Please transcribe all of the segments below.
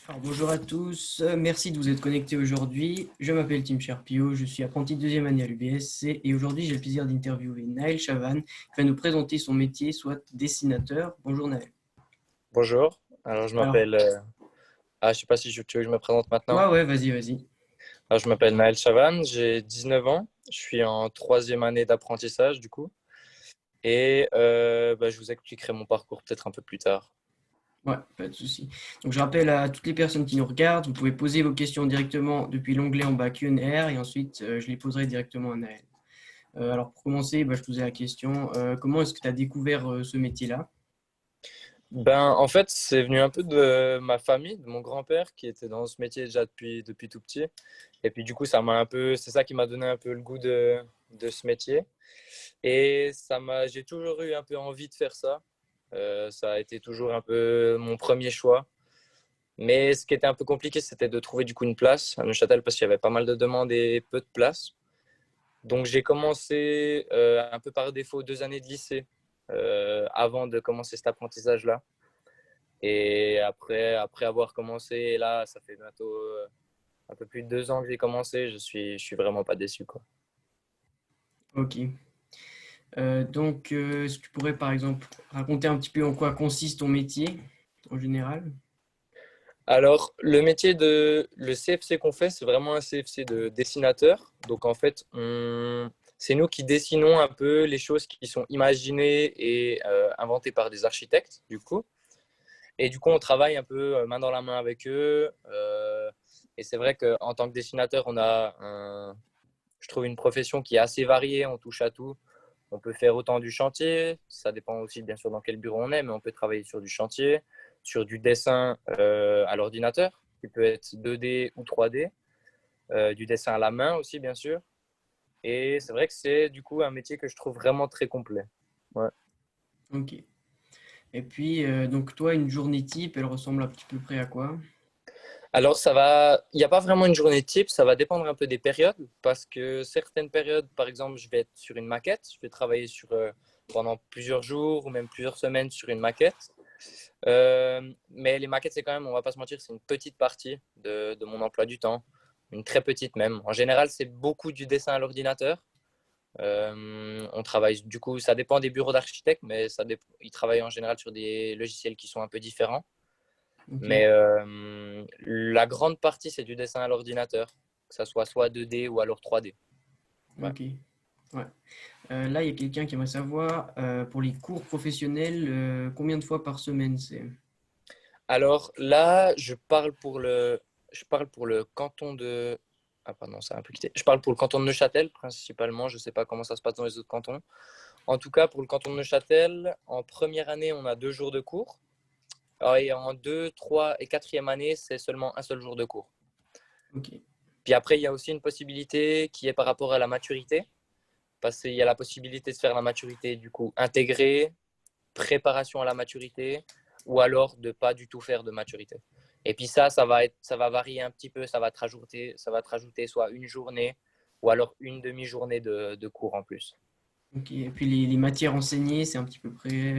Alors, bonjour à tous, merci de vous être connectés aujourd'hui. Je m'appelle Tim Sharpio, je suis apprenti de deuxième année à l'UBSC et aujourd'hui j'ai le plaisir d'interviewer Naël Chavan qui va nous présenter son métier, soit dessinateur. Bonjour Naël. Bonjour, alors je Alors, m'appelle. Je sais pas si tu veux que je me présente maintenant. ouais, vas-y. Alors, je m'appelle Naël Chavan, j'ai 19 ans, je suis en troisième année d'apprentissage du coup. Et je vous expliquerai mon parcours peut-être un peu plus tard. Ouais, pas de souci. Donc, je rappelle à toutes les personnes qui nous regardent, vous pouvez poser vos questions directement depuis l'onglet en bas Q&A et ensuite je les poserai directement à Naël. Alors, pour commencer, je posais la question, comment est-ce que tu as découvert ce métier-là? En fait, c'est venu un peu de ma famille, de mon grand-père qui était dans ce métier déjà depuis tout petit. Et puis du coup, c'est ça qui m'a donné un peu le goût de ce métier. Et j'ai toujours eu un peu envie de faire ça. Ça a été toujours un peu mon premier choix. Mais ce qui était un peu compliqué, c'était de trouver du coup une place à Neuchâtel parce qu'il y avait pas mal de demandes et peu de places. Donc j'ai commencé un peu par défaut 2 années de lycée avant de commencer cet apprentissage-là. Et après avoir commencé, là, ça fait bientôt un peu plus de 2 ans que j'ai commencé. Je suis vraiment pas déçu, quoi. Ok. Est-ce que tu pourrais par exemple raconter un petit peu en quoi consiste ton métier en général? Alors, le CFC qu'on fait, c'est vraiment un CFC de dessinateur. Donc, en fait, c'est nous qui dessinons un peu les choses qui sont imaginées et inventées par des architectes, du coup. Et du coup, on travaille un peu main dans la main avec eux. Et c'est vrai qu'en tant que dessinateur, je trouve une profession qui est assez variée. On touche à tout. On peut faire autant du chantier, ça dépend aussi bien sûr dans quel bureau on est, mais on peut travailler sur du chantier, sur du dessin à l'ordinateur, qui peut être 2D ou 3D, du dessin à la main aussi bien sûr. Et c'est vrai que c'est du coup un métier que je trouve vraiment très complet. Ouais. Ok. Et puis, donc toi, une journée type, elle ressemble à petit peu près à quoi? Alors il n'y a pas vraiment une journée type, ça va dépendre un peu des périodes, parce que certaines périodes, par exemple, je vais être sur une maquette, je vais travailler pendant plusieurs jours ou même plusieurs semaines sur une maquette. Mais les maquettes, c'est quand même, on va pas se mentir, c'est une petite partie de mon emploi du temps, une très petite même. En général, c'est beaucoup du dessin à l'ordinateur. On travaille, du coup, ça dépend des bureaux d'architectes, mais ils travaillent en général sur des logiciels qui sont un peu différents. Ok, Mais la grande partie, c'est du dessin à l'ordinateur, que ça soit 2D ou alors 3D. Ouais. ok. Ouais. Là, il y a quelqu'un qui aimerait savoir, pour les cours professionnels, combien de fois par semaine c'est? Alors là, je parle pour le canton de. Ah, pardon, ça a un peu quitté. Je parle pour le canton de Neuchâtel, principalement. Je ne sais pas comment ça se passe dans les autres cantons. En tout cas, pour le canton de Neuchâtel, en première année, on a 2 jours de cours. Et en 2, 3 et quatrième année, c'est seulement un seul jour de cours. Ok, Puis après, il y a aussi une possibilité qui est par rapport à la maturité. Parce qu'il y a la possibilité de faire la maturité, du coup, intégrée, préparation à la maturité, ou alors de pas du tout faire de maturité. Et puis ça va varier un petit peu, ça va te rajouter soit une journée ou alors une demi-journée de cours en plus. ok. Et puis les matières enseignées, c'est un petit peu près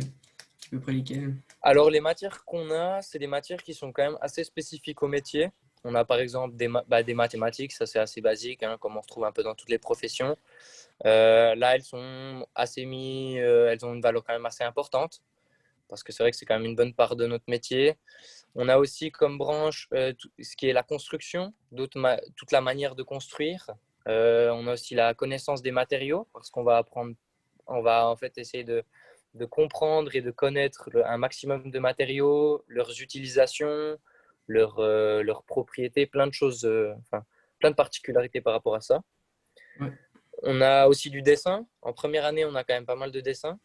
lesquelles? Alors les matières qu'on a, c'est des matières qui sont quand même assez spécifiques au métier. On a par exemple des mathématiques, ça c'est assez basique, hein, comme on retrouve un peu dans toutes les professions. Là, elles ont une valeur quand même assez importante, parce que c'est vrai que c'est quand même une bonne part de notre métier. On a aussi comme branche ce qui est la construction, toute la manière de construire. On a aussi la connaissance des matériaux, parce on va en fait essayer de comprendre et de connaître un maximum de matériaux, leurs utilisations, leurs propriétés, plein de choses, enfin, plein de particularités par rapport à ça. Ouais, On a aussi du dessin. En première année, on a quand même pas mal de dessins.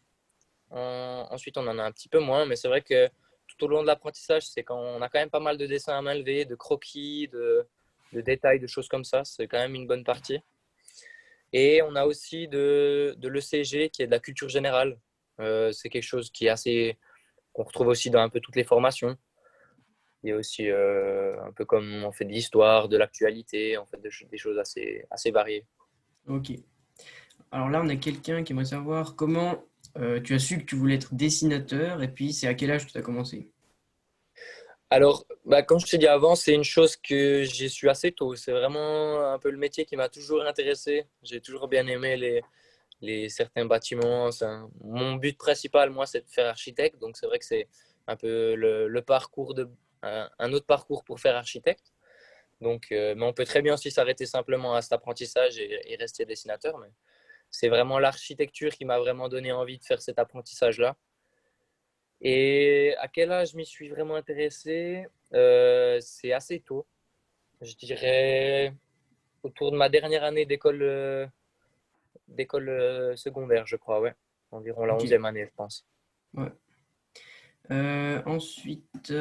Ensuite, on en a un petit peu moins, mais c'est vrai que tout au long de l'apprentissage, c'est quand on a quand même pas mal de dessins à main levée, de croquis, de détails, de choses comme ça. C'est quand même une bonne partie. Et on a aussi de l'ECG, qui est de la culture générale. C'est quelque chose qui est assez qu'on retrouve aussi dans un peu toutes les formations. Il y a aussi un peu comme on fait de l'histoire, de l'actualité, on fait des choses assez variées. Ok. Alors là, on a quelqu'un qui aimerait savoir comment tu as su que tu voulais être dessinateur et puis c'est à quel âge que tu as commencé? Alors, bah, comme je t'ai dit avant, c'est une chose que j'ai su assez tôt. C'est vraiment un peu le métier qui m'a toujours intéressé. J'ai toujours bien aimé certains bâtiments. Mon but principal, moi, c'est de faire architecte. Donc, c'est vrai que c'est un peu le parcours un autre parcours pour faire architecte. Donc, mais on peut très bien aussi s'arrêter simplement à cet apprentissage et rester dessinateur. Mais c'est vraiment l'architecture qui m'a vraiment donné envie de faire cet apprentissage-là. Et à quel âge je m'y suis vraiment intéressé? C'est assez tôt. Je dirais autour de ma dernière année d'école secondaire, je crois, ouais. Environ la Ok. 11e année, je pense. Ouais. Ensuite,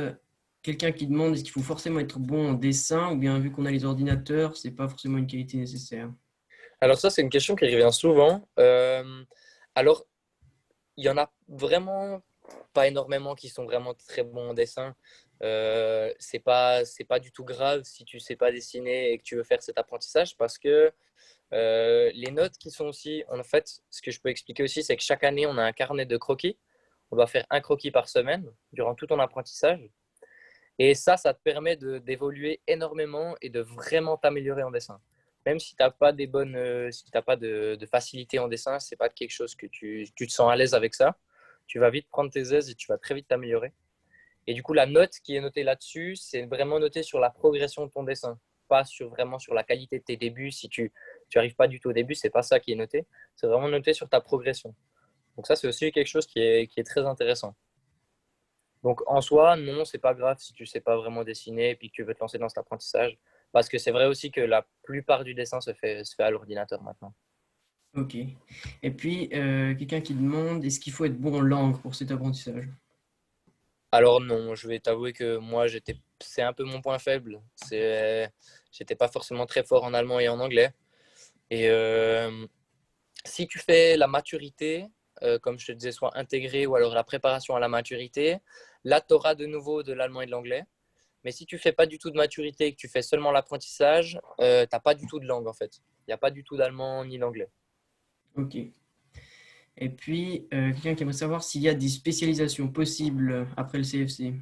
quelqu'un qui demande est-ce qu'il faut forcément être bon en dessin ou bien vu qu'on a les ordinateurs, c'est pas forcément une qualité nécessaire. Alors ça, c'est une question qui revient souvent. Alors, il y en a vraiment pas énormément qui sont vraiment très bons en dessin. C'est pas du tout grave si tu sais pas dessiner et que tu veux faire cet apprentissage parce que les notes qui sont aussi, en fait, ce que je peux expliquer aussi, c'est que chaque année, on a un carnet de croquis. On va faire un croquis par semaine durant tout ton apprentissage. Et ça te permet d'évoluer énormément et de vraiment t'améliorer en dessin. Même si tu n'as pas si t'as pas de facilité en dessin, c'est pas quelque chose que tu te sens à l'aise avec ça. Tu vas vite prendre tes aises et tu vas très vite t'améliorer. Et du coup, la note qui est notée là-dessus, c'est vraiment noté sur la progression de ton dessin, pas vraiment sur la qualité de tes débuts. Si tu arrives pas du tout au début, c'est pas ça qui est noté. C'est vraiment noté sur ta progression. Donc ça, c'est aussi quelque chose qui est très intéressant. Donc en soi, non, c'est pas grave si tu sais pas vraiment dessiner et puis que tu veux te lancer dans cet apprentissage. Parce que c'est vrai aussi que la plupart du dessin se fait à l'ordinateur maintenant. Ok. Et puis, quelqu'un qui demande est-ce qu'il faut être bon en langue pour cet apprentissage? Alors non, je vais t'avouer que moi, c'est un peu mon point faible. J'étais pas forcément très fort en allemand et en anglais. Et si tu fais la maturité, comme je te disais, soit intégrée ou alors la préparation à la maturité, là, tu auras de nouveau de l'allemand et de l'anglais. Mais si tu fais pas du tout de maturité et que tu fais seulement l'apprentissage, tu n'as pas du tout de langue en fait. Il n'y a pas du tout d'allemand ni d'anglais. Ok. Et puis, quelqu'un qui aimerait savoir s'il y a des spécialisations possibles après le CFC.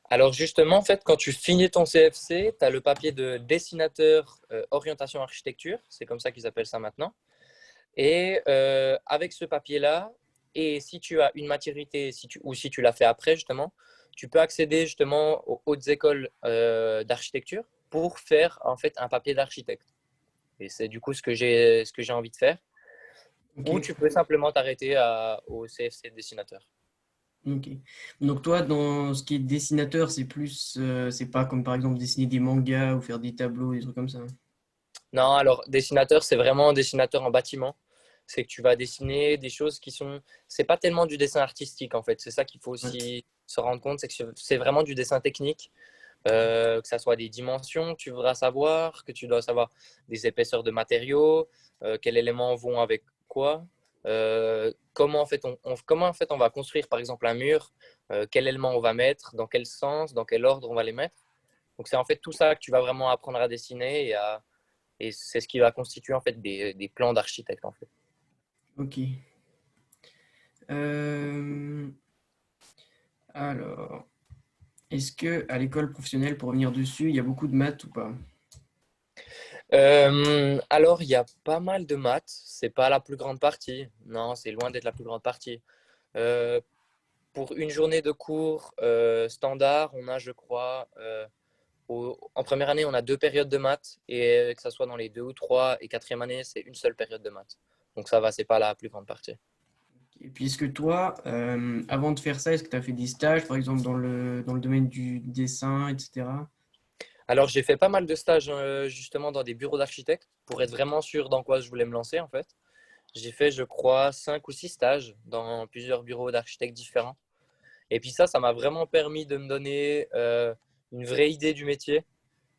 Alors justement, en fait, quand tu finis ton CFC, tu as le papier de dessinateur orientation architecture, c'est comme ça qu'ils appellent ça maintenant. Et avec ce papier-là, et si tu as une maturité ou si tu l'as fait après, justement, tu peux accéder justement aux hautes écoles d'architecture pour faire en fait un papier d'architecte. Et c'est du coup ce que j'ai envie de faire. Ok. Ou tu peux simplement t'arrêter au CFC dessinateur. Ok. Donc toi, dans ce qui est dessinateur, c'est plus, c'est pas comme par exemple dessiner des mangas ou faire des tableaux, des trucs comme ça. Non, alors dessinateur, c'est vraiment dessinateur en bâtiment. C'est que tu vas dessiner des choses qui sont. C'est pas tellement du dessin artistique en fait. C'est ça qu'il faut Ouais. aussi se rendre compte, c'est que c'est vraiment du dessin technique. Que ça soit des dimensions que tu voudras savoir, que tu dois savoir des épaisseurs de matériaux, quels éléments vont avec quoi, comment en fait on va construire par exemple un mur, quel élément on va mettre, dans quel sens, dans quel ordre on va les mettre. Donc c'est en fait tout ça que tu vas vraiment apprendre à dessiner et c'est ce qui va constituer en fait des plans d'architecte en fait. Ok. Euh, alors, est-ce que à l'école professionnelle, pour revenir dessus, il y a beaucoup de maths ou pas? Alors, il y a pas mal de maths. C'est pas la plus grande partie. Non, c'est loin d'être la plus grande partie. Euh, pour une journée de cours standard, on a, je crois, en première année, on a deux périodes de maths et que ce soit dans les deux ou trois et quatrième année, c'est une seule période de maths. Donc ça va, c'est pas la plus grande partie. Et puis, est-ce que toi, avant de faire ça, est-ce que tu as fait des stages, par exemple, dans le domaine du dessin, etc. Alors j'ai fait pas mal de stages justement dans des bureaux d'architectes pour être vraiment sûr dans quoi je voulais me lancer en fait. J'ai fait, je crois, 5 ou 6 stages dans plusieurs bureaux d'architectes différents. Et puis ça m'a vraiment permis de me donner une vraie idée du métier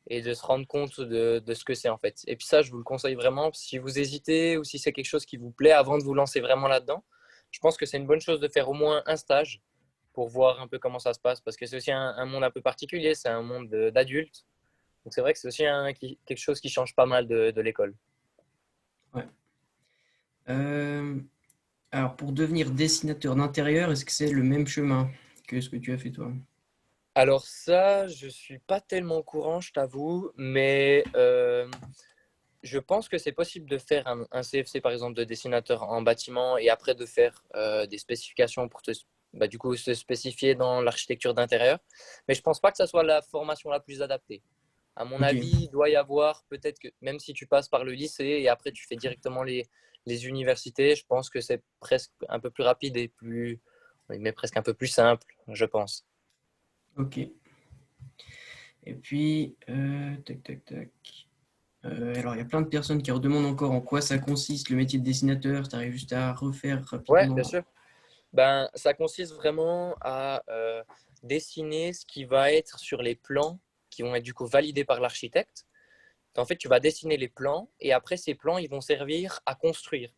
et de se rendre compte de ce que c'est en fait. Et puis ça, je vous le conseille vraiment si vous hésitez ou si c'est quelque chose qui vous plaît avant de vous lancer vraiment là-dedans. je pense que c'est une bonne chose de faire au moins un stage pour voir un peu comment ça se passe, parce que c'est aussi un monde un peu particulier, c'est un monde d'adultes. Donc c'est vrai que c'est aussi quelque chose qui change pas mal de l'école. Ouais. Euh, alors, pour devenir dessinateur d'intérieur, est-ce que c'est le même chemin que ce que tu as fait toi? Alors ça, je suis pas tellement au courant, je t'avoue, mais je pense que c'est possible de faire un CFC, par exemple, de dessinateur en bâtiment et après de faire des spécifications pour du coup, se spécifier dans l'architecture d'intérieur. Mais je pense pas que ça soit la formation la plus adaptée. À mon Ok, avis, il doit y avoir peut-être que même si tu passes par le lycée et après tu fais directement les universités, je pense que c'est presque un peu plus rapide et plus, oui, mais presque un peu plus simple, je pense. ok. Et puis, tac, tac, tac. Alors, il y a plein de personnes qui redemandent encore en quoi ça consiste le métier de dessinateur. Tu arrives juste à refaire Ouais, bien rapidement. sûr. Ben, ça consiste vraiment à dessiner ce qui va être sur les plans qui vont être du coup validés par l'architecte. En fait, tu vas dessiner les plans et après ces plans, ils vont servir à construire.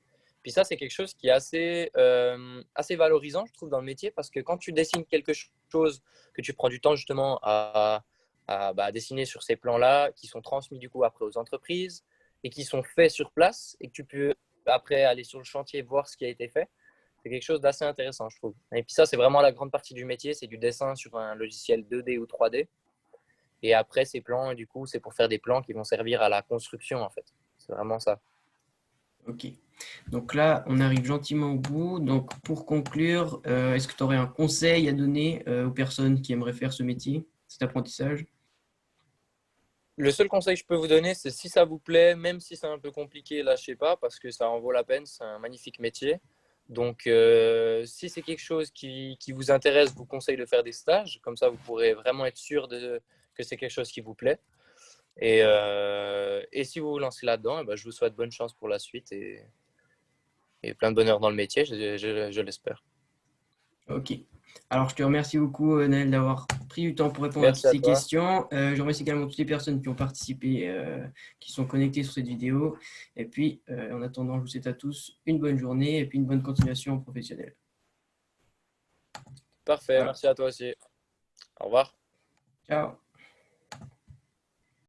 Puis ça, c'est quelque chose qui est assez valorisant, je trouve, dans le métier parce que quand tu dessines quelque chose, que tu prends du temps justement à dessiner sur ces plans-là, qui sont transmis du coup après aux entreprises et qui sont faits sur place et que tu peux après aller sur le chantier voir ce qui a été fait, c'est quelque chose d'assez intéressant, je trouve. Et puis ça, c'est vraiment la grande partie du métier, c'est du dessin sur un logiciel 2D ou 3D. Et après, ces plans, du coup, c'est pour faire des plans qui vont servir à la construction, en fait. C'est vraiment ça. Ok. Donc là, on arrive gentiment au bout. Donc pour conclure, est-ce que tu aurais un conseil à donner aux personnes qui aimeraient faire ce métier, cet apprentissage? Le seul conseil que je peux vous donner, c'est si ça vous plaît, même si c'est un peu compliqué, lâchez pas, parce que ça en vaut la peine, c'est un magnifique métier. Donc, si c'est quelque chose qui vous intéresse, je vous conseille de faire des stages. Comme ça, vous pourrez vraiment être sûr que c'est quelque chose qui vous plaît. Et si vous vous lancez là-dedans, eh ben, je vous souhaite bonne chance pour la suite et plein de bonheur dans le métier, je l'espère. Ok. Alors je te remercie beaucoup, Naël, d'avoir pris du temps pour répondre à toutes Merci à ces toi. questions. Je remercie également toutes les personnes qui ont participé, qui sont connectées sur cette vidéo. Et puis, en attendant, je vous souhaite à tous une bonne journée et puis une bonne continuation professionnelle. Parfait, Voilà. merci à toi aussi. Au revoir. Ciao.